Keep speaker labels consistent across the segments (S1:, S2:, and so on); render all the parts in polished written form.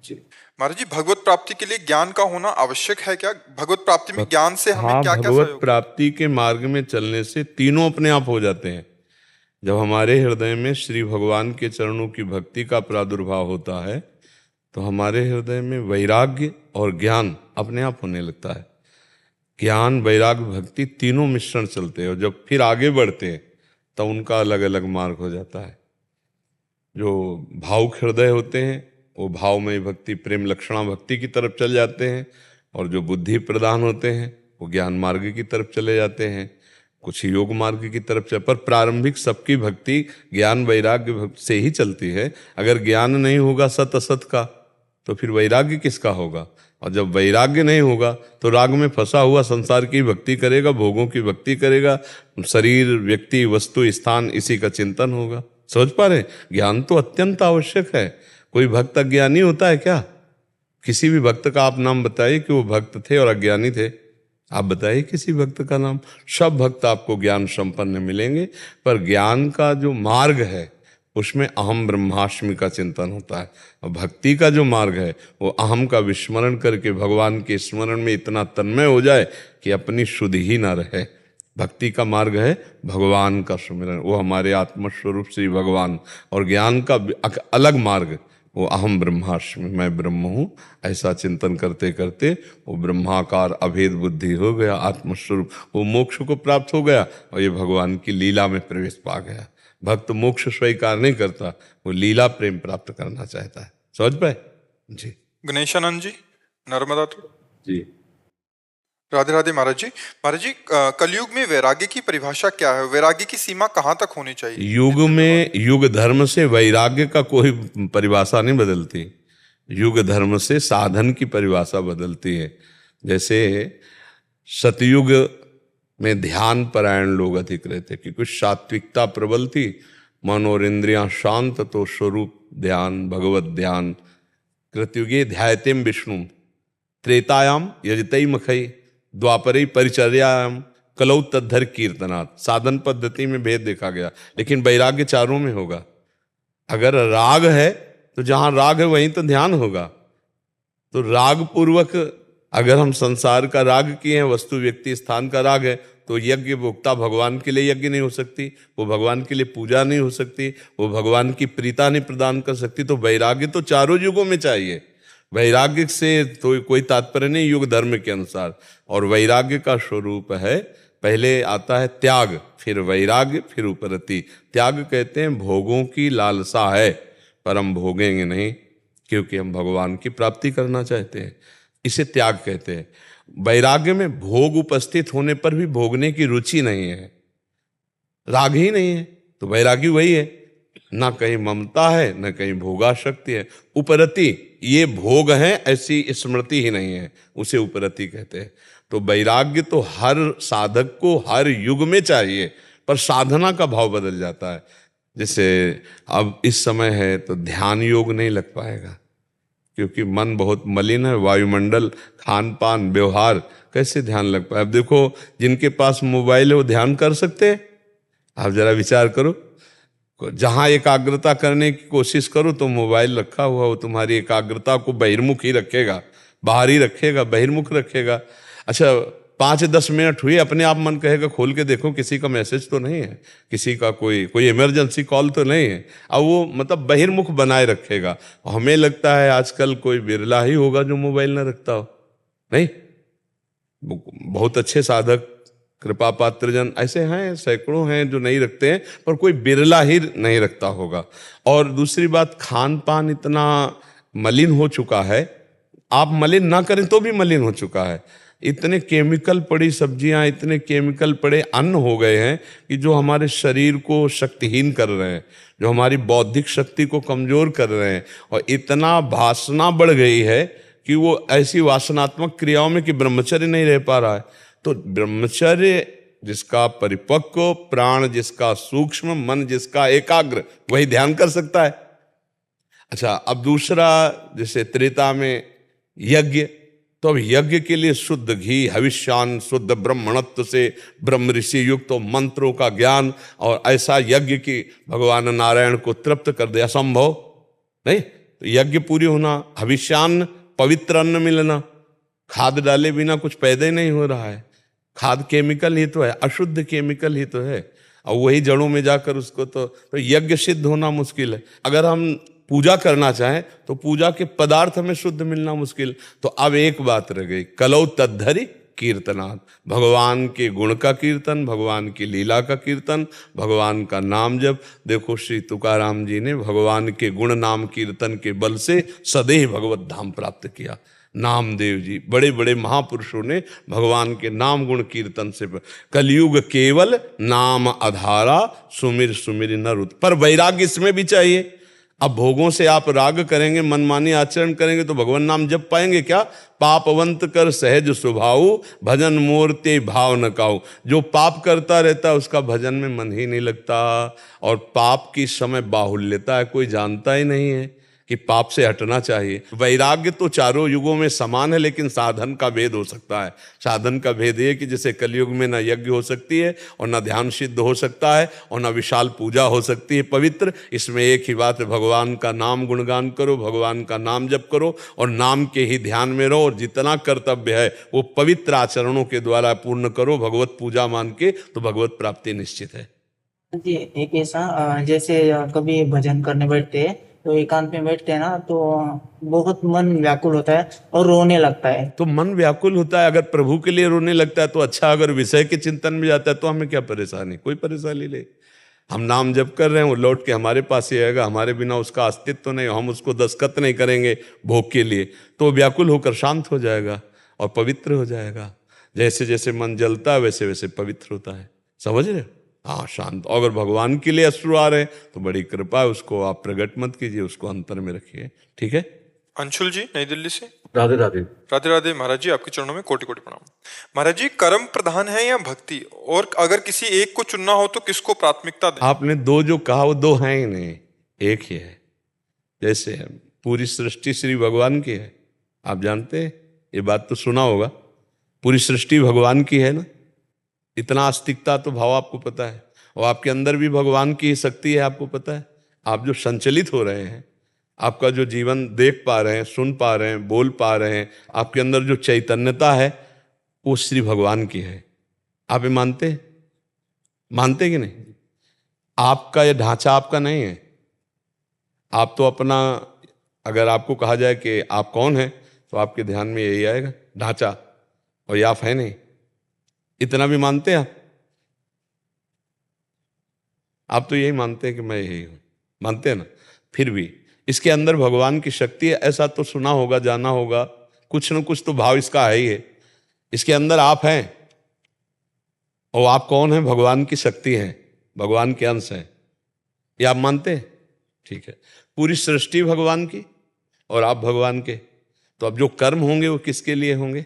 S1: जी।
S2: महाराज जी, भगवत प्राप्ति के लिए ज्ञान का होना आवश्यक है क्या? भगवत प्राप्ति में ज्ञान से हमें
S1: हाँ,
S2: क्या क्या
S1: भगवत
S2: सहयोग?
S1: प्राप्ति के मार्ग में चलने से तीनों अपने आप हो जाते हैं। जब हमारे हृदय में श्री भगवान के चरणों की भक्ति का प्रादुर्भाव होता है तो हमारे हृदय में वैराग्य और ज्ञान अपने आप होने लगता है। ज्ञान, वैराग्य, भक्ति तीनों मिश्रण चलते हैं और जब फिर आगे बढ़ते हैं तो उनका अलग अलग मार्ग हो जाता है। जो भावुक हृदय होते हैं वो भावमय भक्ति, प्रेम लक्षणा भक्ति की तरफ चल जाते हैं, और जो बुद्धि प्रधान होते हैं वो ज्ञान मार्ग की तरफ चले जाते हैं, कुछ योग मार्ग की तरफ चल। पर प्रारंभिक सबकी भक्ति ज्ञान वैराग्य भक्ति से ही चलती है। अगर ज्ञान नहीं होगा सत असत का तो फिर वैराग्य किसका होगा? और जब वैराग्य नहीं होगा तो राग में फंसा हुआ संसार की भक्ति करेगा, भोगों की भक्ति करेगा, शरीर, व्यक्ति, वस्तु, स्थान, इसी का चिंतन होगा। समझ पा रहे? ज्ञान तो अत्यंत आवश्यक है। कोई भक्त अज्ञानी होता है क्या? किसी भी भक्त का आप नाम बताइए कि वो भक्त थे और अज्ञानी थे। आप बताइए किसी भक्त का नाम। सब भक्त आपको ज्ञान संपन्न मिलेंगे, पर ज्ञान का जो मार्ग है उसमें अहम ब्रह्मास्मि का चिंतन होता है। और भक्ति का जो मार्ग है वो अहम का विस्मरण करके भगवान के स्मरण में इतना तन्मय हो जाए कि अपनी शुद्ध ही ना रहे। भक्ति का मार्ग है भगवान का सुमिरन, वो हमारे आत्मस्वरूप श्री भगवान। और ज्ञान का अलग मार्ग, वो अहम ब्रह्मास्मि, मैं ब्रह्म हूँ, ऐसा चिंतन करते करते वो ब्रह्माकार अभेद बुद्धि हो गया, आत्मस्वरूप, वो मोक्ष को प्राप्त हो गया और ये भगवान की लीला में प्रवेश पा गया। भक्त मोक्ष स्वीकार नहीं करता, वो लीला प्रेम प्राप्त करना चाहता है। समझ पाए जी?
S2: गणेशानंद जी, नर्मदा
S1: जी।
S2: राधे राधे महाराज जी। महाराज जी, कलयुग में वैराग्य की परिभाषा क्या है? वैराग्य की सीमा कहाँ तक होनी चाहिए?
S1: युग में युग धर्म से वैराग्य का कोई परिभाषा नहीं बदलती। युग धर्म से साधन की परिभाषा बदलती है। जैसे सतयुग में ध्यान परायण लोग अधिक रहते क्योंकि सात्विकता प्रबल थी, मन और इंद्रियां शांत, तो स्वरूप ध्यान, भगवत ध्यान। कृतयुगे ध्यायतेम विष्णु, त्रेतायाम यजतई मखई, द्वापरे परिचर्यायाम, कलौ तद्धर कीर्तनात्। साधन पद्धति में भेद देखा गया, लेकिन वैराग्य चारों में होगा। अगर राग है तो जहां राग है वहीं तो ध्यान होगा। तो राग पूर्वक अगर हम संसार का राग किए हैं, वस्तु व्यक्ति स्थान का राग है, तो यज्ञ भोक्ता भगवान के लिए यज्ञ नहीं हो सकती, वो भगवान के लिए पूजा नहीं हो सकती, वो भगवान की प्रीता नहीं प्रदान कर सकती। तो वैराग्य तो चारों युगों में चाहिए। वैराग्य से तो कोई तात्पर्य नहीं युग धर्म के अनुसार। और वैराग्य का स्वरूप है, पहले आता है त्याग, फिर वैराग्य, फिर उपरति। त्याग कहते हैं भोगों की लालसा है पर हम भोगेंगे नहीं, क्योंकि हम भगवान की प्राप्ति करना चाहते हैं, इसे त्याग कहते हैं। वैराग्य में भोग उपस्थित होने पर भी भोगने की रुचि नहीं है, राग ही नहीं है, तो वैरागी वही है। ना कहीं ममता है, ना कहीं भोगाशक्ति है। उपरति, ये भोग है ऐसी स्मृति ही नहीं है, उसे उपरति कहते हैं। तो वैराग्य तो हर साधक को हर युग में चाहिए, पर साधना का भाव बदल जाता है। जैसे अब इस समय है तो ध्यान योग नहीं लग पाएगा, क्योंकि मन बहुत मलिन है, वायुमंडल, खान पान, व्यवहार, कैसे ध्यान लग पाए? अब देखो, जिनके पास मोबाइल है वो ध्यान कर सकते हैं? आप जरा विचार करो। जहां एकाग्रता करने की कोशिश करो तो मोबाइल रखा हुआ, वो तुम्हारी एकाग्रता को बहिर्मुख ही रखेगा, बाहर ही रखेगा, बहिर्मुख रखेगा। अच्छा, 5-10 मिनट हुए, अपने आप मन कहेगा खोल के देखो किसी का मैसेज तो नहीं है, किसी का कोई इमरजेंसी कॉल तो नहीं है। अब वो मतलब बहिर्मुख बनाए रखेगा। हमें लगता है आजकल कोई बिरला ही होगा जो मोबाइल ना रखता हो। नहीं, बहुत अच्छे साधक, कृपा पात्र जन ऐसे हैं, सैकड़ों हैं जो नहीं रखते हैं, पर कोई बिरला ही नहीं रखता होगा। और दूसरी बात, खान पान इतना मलिन हो चुका है, आप मलिन ना करें तो भी मलिन हो चुका है। इतने केमिकल पड़ी सब्जियां, इतने केमिकल पड़े अन्न हो गए हैं कि जो हमारे शरीर को शक्तिहीन कर रहे हैं, जो हमारी बौद्धिक शक्ति को कमजोर कर रहे हैं। और इतना वासना बढ़ गई है कि वो ऐसी वासनात्मक क्रियाओं में कि ब्रह्मचर्य नहीं रह पा रहा है। तो ब्रह्मचर्य जिसका परिपक्व, प्राण जिसका सूक्ष्म, मन जिसका एकाग्र, वही ध्यान कर सकता है। अच्छा, अब दूसरा, जैसे त्रेता में यज्ञ, तो अब यज्ञ के लिए शुद्ध घी, हविष्यान, शुद्ध ब्रह्मणत्व से ब्रह्म ऋषि युक्त तो मंत्रों का ज्ञान, और ऐसा यज्ञ कि भगवान नारायण को तृप्त कर दे, असंभव नहीं। तो यज्ञ पूरी होना, हविष्यान्न पवित्र अन्न मिलना, खाद डाले बिना कुछ पैदा ही नहीं हो रहा है। खाद केमिकल ही तो है, अशुद्ध केमिकल ही तो है, और वही जड़ों में जाकर उसको तो यज्ञ सिद्ध होना मुश्किल है। अगर हम पूजा करना चाहें तो पूजा के पदार्थ हमें शुद्ध मिलना मुश्किल। तो अब एक बात रह गई, कलौ तद्धरि कीर्तनात्, भगवान के गुण का कीर्तन, भगवान की लीला का कीर्तन, भगवान का नाम जप। देखो श्री तुकाराम जी ने भगवान के गुण नाम कीर्तन के बल से सदैव भगवत धाम प्राप्त किया। नामदेव जी, बड़े बड़े महापुरुषों ने भगवान के नाम गुण कीर्तन से। कलयुग केवल नाम आधारा, सुमिर सुमिर नर उत। पर वैराग्य इसमें भी चाहिए। अब भोगों से आप राग करेंगे, मनमानी आचरण करेंगे तो भगवान नाम जप पाएंगे क्या? पापवंत कर सहज स्वभाव, भजन मूर्ति भाव न काऊ। जो पाप करता रहता है उसका भजन में मन ही नहीं लगता, और पाप की समय बाहुल्यता है, कोई जानता ही नहीं है कि पाप से हटना चाहिए। वैराग्य तो चारों युगों में समान है, लेकिन साधन का भेद हो सकता है। साधन का भेद ये कि जैसे कलयुग में न यज्ञ हो सकती है और न ध्यान सिद्ध हो सकता है और न विशाल पूजा हो सकती है पवित्र। इसमें एक ही बात है, भगवान का नाम गुणगान करो, भगवान का नाम जप करो और नाम के ही ध्यान में रहो, और जितना कर्तव्य है वो पवित्र आचरणों के द्वारा पूर्ण करो, भगवत पूजा मान के, तो भगवत प्राप्ति निश्चित है।
S3: जी, एक ऐसा जैसे कभी भजन करने बैठते हैं तो एकांत में बैठते हैं ना, तो बहुत मन व्याकुल होता है और रोने लगता है।
S1: तो मन व्याकुल होता है, अगर प्रभु के लिए रोने लगता है तो अच्छा, अगर विषय के चिंतन में जाता है तो हमें क्या परेशानी? कोई परेशानी ले। हम नाम जप कर रहे हैं, वो लौट के हमारे पास ही आएगा, हमारे बिना उसका अस्तित्व तो नहीं, हम उसको दस्तखत नहीं करेंगे भोग के लिए, तो व्याकुल होकर शांत हो जाएगा और पवित्र हो जाएगा। जैसे जैसे मन जलता है वैसे वैसे पवित्र होता है। समझ रहे? हाँ, शांत। अगर भगवान के लिए अश्रु आ रहे तो बड़ी कृपा है, उसको आप प्रकट मत कीजिए, उसको अंतर में रखिए। ठीक है?
S2: अंशुल जी, नई दिल्ली से।
S4: राधे राधे।
S2: राधे राधे महाराज जी, आपके चरणों में कोटि कोटि प्रणाम। महाराज जी, कर्म प्रधान है या भक्ति, और अगर किसी एक को चुनना हो तो किसको प्राथमिकता दें?
S1: आपने दो जो कहा वो दो हैं ही नहीं, एक ही है। जैसे पूरी सृष्टि श्री भगवान की है, आप जानते हैं, ये बात तो सुना होगा। पूरी सृष्टि भगवान की है ना, इतना आस्तिकता तो भाव आपको पता है, और आपके अंदर भी भगवान की शक्ति है, आपको पता है। आप जो संचलित हो रहे हैं, आपका जो जीवन देख पा रहे हैं, सुन पा रहे हैं, बोल पा रहे हैं, आपके अंदर जो चैतन्यता है वो श्री भगवान की है। आप ये मानते कि नहीं? आपका ये ढांचा आपका नहीं है। आप तो अपना, अगर आपको कहा जाए कि आप कौन हैं तो आपके ध्यान में यही आएगा, ढांचा, और ये आप है नहीं। इतना भी मानते हैं आप तो यही मानते हैं कि मैं यही हूं, मानते हैं ना? फिर भी इसके अंदर भगवान की शक्ति है, ऐसा तो सुना होगा, जाना होगा, कुछ न कुछ तो भाव इसका है ही है। इसके अंदर आप हैं, और आप कौन हैं? भगवान की शक्ति है, भगवान के अंश हैं। ये आप मानते हैं? ठीक है। पूरी सृष्टि भगवान की और आप भगवान के, तो अब जो कर्म होंगे वो किसके लिए होंगे?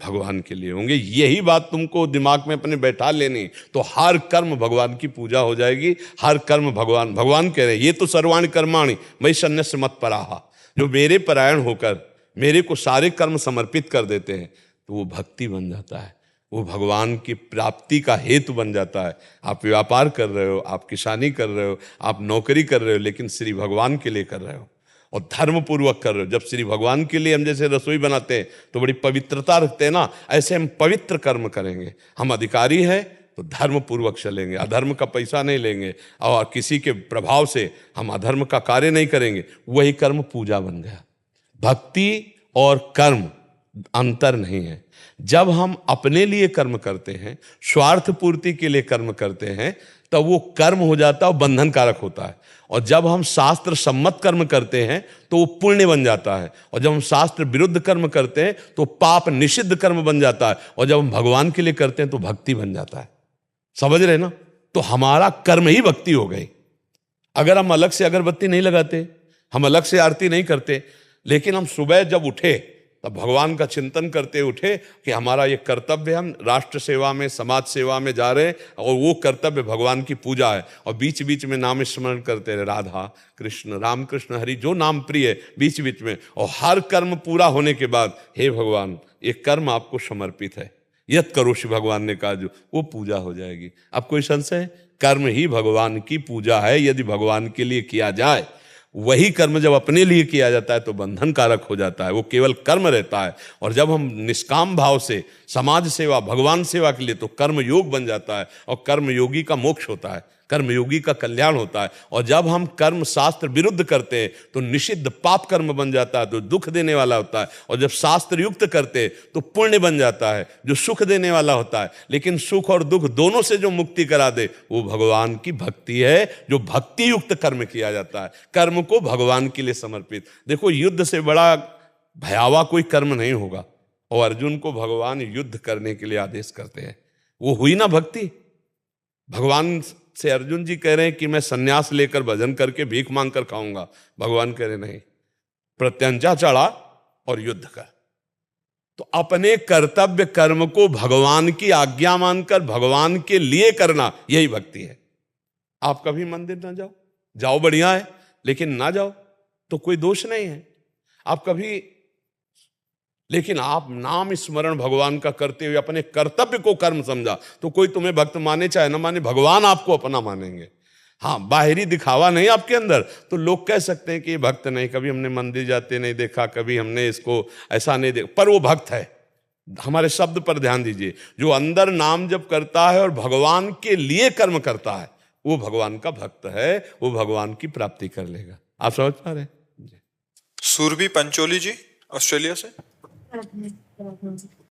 S1: भगवान के लिए होंगे। यही बात तुमको दिमाग में अपने बैठा लेनी, तो हर कर्म भगवान की पूजा हो जाएगी। हर कर्म भगवान कह रहे हैं, ये तो सर्वाणि कर्माणि मयि सन्न्यस्य मत्पराः। जो मेरे परायण होकर मेरे को सारे कर्म समर्पित कर देते हैं तो वो भक्ति बन जाता है, वो भगवान की प्राप्ति का हेतु बन जाता है। आप व्यापार कर रहे हो, आप किसानी कर रहे हो, आप नौकरी कर रहे हो, लेकिन श्री भगवान के लिए कर रहे हो और धर्म पूर्वक कर रहे हो। जब श्री भगवान के लिए हम जैसे रसोई बनाते हैं तो बड़ी पवित्रता रखते हैं ना, ऐसे हम पवित्र कर्म करेंगे। हम अधिकारी हैं तो धर्म पूर्वक चलेंगे, अधर्म का पैसा नहीं लेंगे, और किसी के प्रभाव से हम अधर्म का कार्य नहीं करेंगे। वही कर्म पूजा बन गया। भक्ति और कर्म अंतर नहीं है। जब हम अपने लिए कर्म करते हैं, स्वार्थ पूर्ति के लिए कर्म करते हैं, तब वो कर्म हो जाता है और बंधन कारक होता है। और जब हम शास्त्र सम्मत कर्म करते हैं तो वो पुण्य बन जाता है, और जब हम शास्त्र विरुद्ध कर्म करते हैं तो पाप निषिद्ध कर्म बन जाता है, और जब हम भगवान के लिए करते हैं तो भक्ति बन जाता है। समझ रहे ना? तो हमारा कर्म ही भक्ति हो गई। अगर हम अलग से अगरबत्ती नहीं लगाते, हम अलग से आरती नहीं करते, लेकिन हम सुबह जब उठे तब भगवान का चिंतन करते उठे कि हमारा ये कर्तव्य, हम राष्ट्र सेवा में, समाज सेवा में जा रहे हैं, और वो कर्तव्य भगवान की पूजा है, और बीच बीच में नाम स्मरण करते रहे, राधा कृष्ण, राम कृष्ण हरि, जो नाम प्रिय है, बीच बीच में। और हर कर्म पूरा होने के बाद, हे भगवान, ये कर्म आपको समर्पित है, यत करोषि भगवान ने कहा, जो वो पूजा हो जाएगी। अब कोई संशय है? कर्म ही भगवान की पूजा है, यदि भगवान के लिए किया जाए। वही कर्म जब अपने लिए किया जाता है तो बंधन कारक हो जाता है, वो केवल कर्म रहता है। और जब हम निष्काम भाव से समाज सेवा, भगवान सेवा के लिए, तो कर्म योग बन जाता है, और कर्म योगी का मोक्ष होता है, कर्मयोगी का कल्याण होता है। और जब हम कर्म शास्त्र विरुद्ध करते हैं तो निषिद्ध पाप कर्म बन जाता है, तो दुख देने वाला होता है। और जब शास्त्र युक्त करते हैं तो पुण्य बन जाता है, जो सुख देने वाला होता है। लेकिन सुख और दुख दोनों से जो मुक्ति करा दे वो भगवान की भक्ति है, जो भक्ति युक्त कर्म किया जाता है, कर्म को भगवान के लिए समर्पित। देखो, युद्ध से बड़ा भयावह कोई कर्म नहीं होगा, और अर्जुन को भगवान युद्ध करने के लिए आदेश करते हैं। वो हुई ना भक्ति। भगवान से अर्जुन जी कह रहे हैं कि मैं सन्यास लेकर भजन करके भीख मांग कर खाऊंगा। भगवान कह रहे नहीं, प्रत्यंचा चढ़ा और युद्ध कर। तो अपने कर्तव्य कर्म को भगवान की आज्ञा मानकर भगवान के लिए करना, यही भक्ति है। आप कभी मंदिर ना जाओ, जाओ बढ़िया है, लेकिन ना जाओ तो कोई दोष नहीं है। आप कभी, लेकिन आप नाम स्मरण भगवान का करते हुए अपने कर्तव्य को कर्म समझा, तो कोई तुम्हें भक्त माने चाहे ना माने, भगवान आपको अपना मानेंगे। हाँ, बाहरी दिखावा नहीं आपके अंदर, तो लोग कह सकते हैं कि ये भक्त नहीं, कभी हमने मंदिर जाते नहीं देखा, कभी हमने इसको ऐसा नहीं देखा, पर वो भक्त है। हमारे शब्द पर ध्यान दीजिए, जो अंदर नाम जप करता है और भगवान के लिए कर्म करता है, वो भगवान का भक्त है, वो भगवान की प्राप्ति कर लेगा। आप समझ पा रहे हैं?
S2: सुरभि पंचोली जी, ऑस्ट्रेलिया से।